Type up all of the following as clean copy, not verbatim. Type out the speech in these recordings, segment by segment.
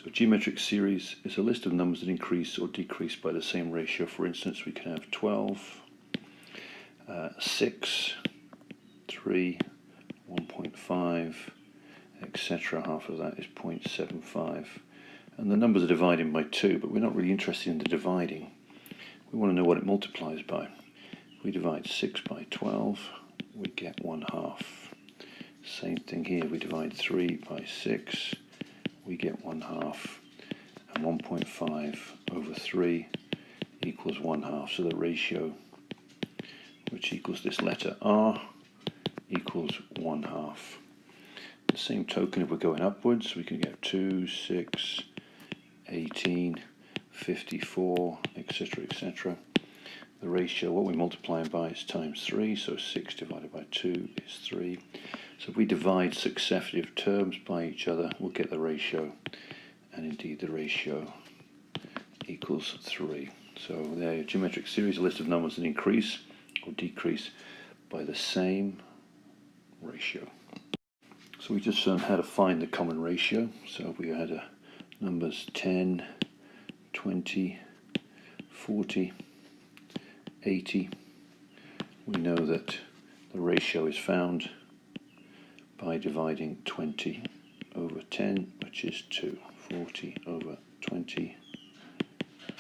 So a geometric series is a list of numbers that increase or decrease by the same ratio. For instance, we can have 12, 6, 3, 1.5, etc. Half of that is 0.75. And the numbers are dividing by 2, but we're not really interested in the dividing. We want to know what it multiplies by. If we divide 6 by 12, we get 1/2. Same thing here, we divide 3 by 6, we get 1/2. And 1.5 over 3 equals 1/2. So the ratio, which equals this letter R, equals 1/2. The same token, if we're going upwards, we can get 2, 6, 18, 54, etc., etc. The ratio, what we're multiplying by, is times 3, so 6 divided by 2 is 3. So if we divide successive terms by each other, we'll get the ratio, and indeed the ratio equals 3. So there, a geometric series, a list of numbers that increase or decrease by the same ratio. So we just learned how to find the common ratio. So if we had numbers 10, 20, 40, 80, we know that the ratio is found by dividing 20 over 10, which is 2. 40 over 20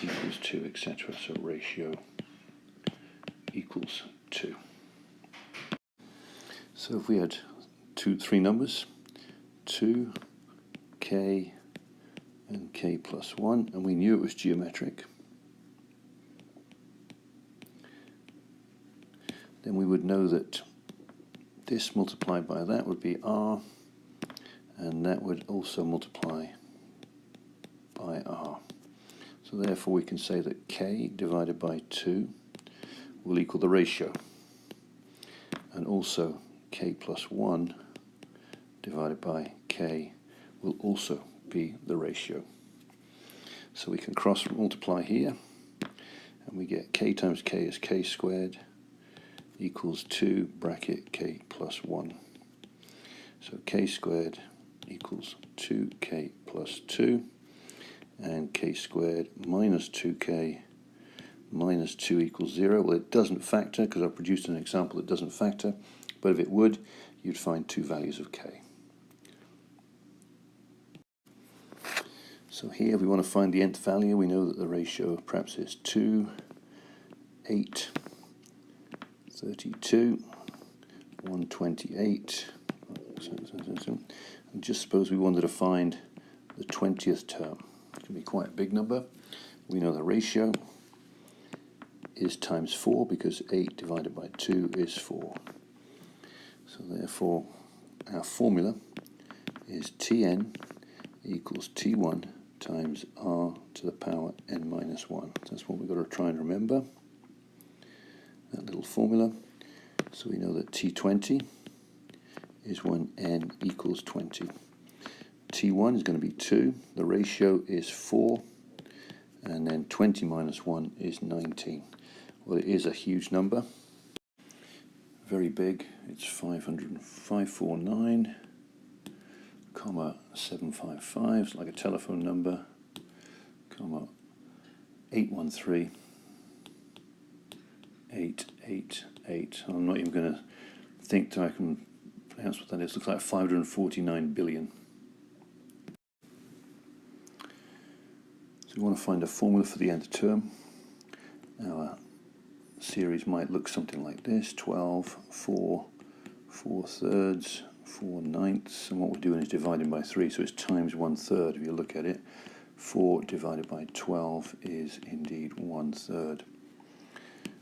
equals 2, etc. So ratio equals 2. So if we had three numbers, 2, k, and k plus 1, and we knew it was geometric, then we would know that this multiplied by that would be r, and that would also multiply by r. So therefore we can say that k divided by 2 will equal the ratio, and also k plus 1 divided by k will also be the ratio. So we can cross multiply here, and we get k times k is k squared equals 2 bracket k plus 1. So k squared equals 2k plus 2, and k squared minus 2k minus 2 equals 0. Well, it doesn't factor because I've produced an example that doesn't factor, but if it would, you'd find two values of k. So here we want to find the nth value. We know that the ratio perhaps is 2, 8, 32, 128. And just suppose we wanted to find the 20th term. It can be quite a big number. We know the ratio is times 4 because 8 divided by 2 is 4. So therefore our formula is Tn equals T1 times r to the power n minus 1. That's what we've got to try and remember, that little formula. So we know that T20 is when n equals 20. T1 is going to be 2, the ratio is 4, and then 20 minus 1 is 19. Well, it is a huge number, very big. It's 549, 755, it's like a telephone number, 813, 888. I'm not even going to think that I can pronounce what that is. It looks like 549 billion. So we want to find a formula for the nth term. Our series might look something like this: 12, 4, 4 thirds, 4 ninths, and what we're doing is dividing by 3, so it's times 1/3 if you look at it. 4 divided by 12 is indeed 1/3.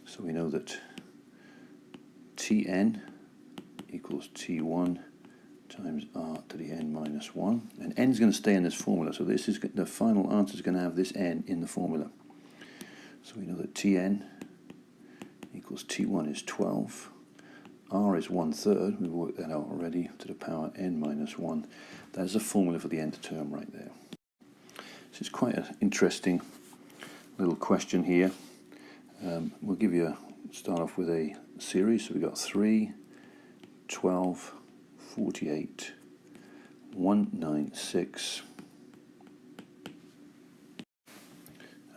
So we know that Tn equals T1 times r to the n minus 1, and n is going to stay in this formula, so this is the final answer is going to have this n in the formula. So we know that Tn equals T1 is 12, r is 1/3, we've worked that out already, to the power n minus 1. That's the formula for the nth term right there. This is quite an interesting little question here. We'll give you start off with a series. So we've got 3, 12, 48, 196,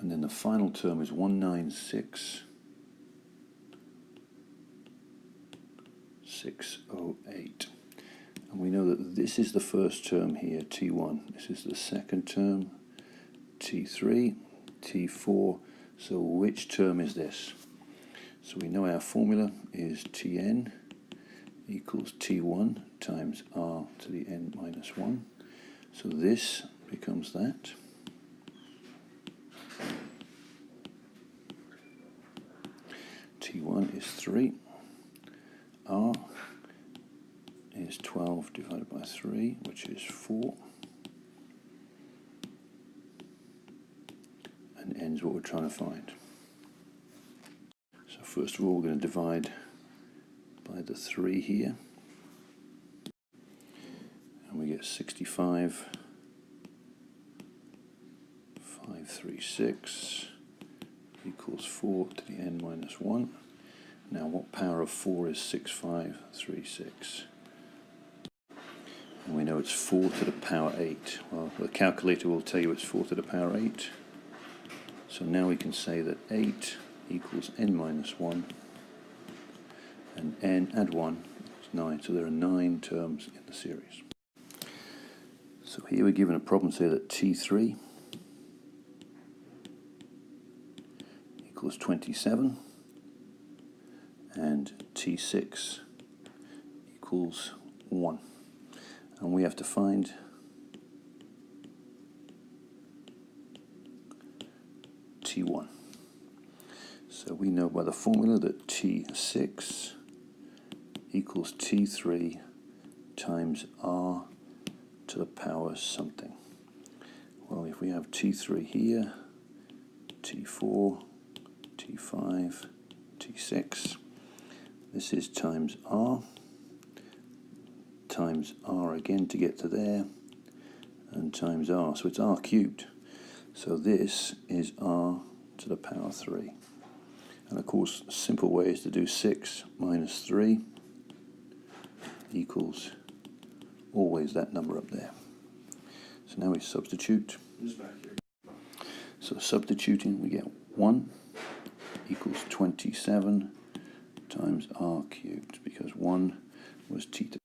And then the final term is 196,608. And we know that this is the first term here, T1. This is the second term, T3, T4. So which term is this? So we know our formula is Tn equals T1 times R to the n minus 1. So this becomes that. T1 is 3. R is 12 divided by 3, which is 4. And n is what we're trying to find. So first of all, we're going to divide by the 3 here. And we get 65,536 equals 4 to the n minus 1. Now what power of 4 is 6536? And we know it's 4 to the power 8. Well, the calculator will tell you it's 4 to the power 8. So now we can say that 8 equals n minus 1, and n add 1 is 9. So there are 9 terms in the series. So here we're given a problem, say that T3 equals 27, and T6 equals 1. And we have to find T1. So we know by the formula that T6 equals T3 times R to the power something. Well, if we have T3 here, T4, T5, T6, this is times R again to get to there, and times R, so it's R cubed. So this is R to the power 3. And of course, a simple way is to do 6 minus 3 equals always that number up there. So now we substitute. So substituting, we get 1 equals 27 times R cubed, because 1 was T to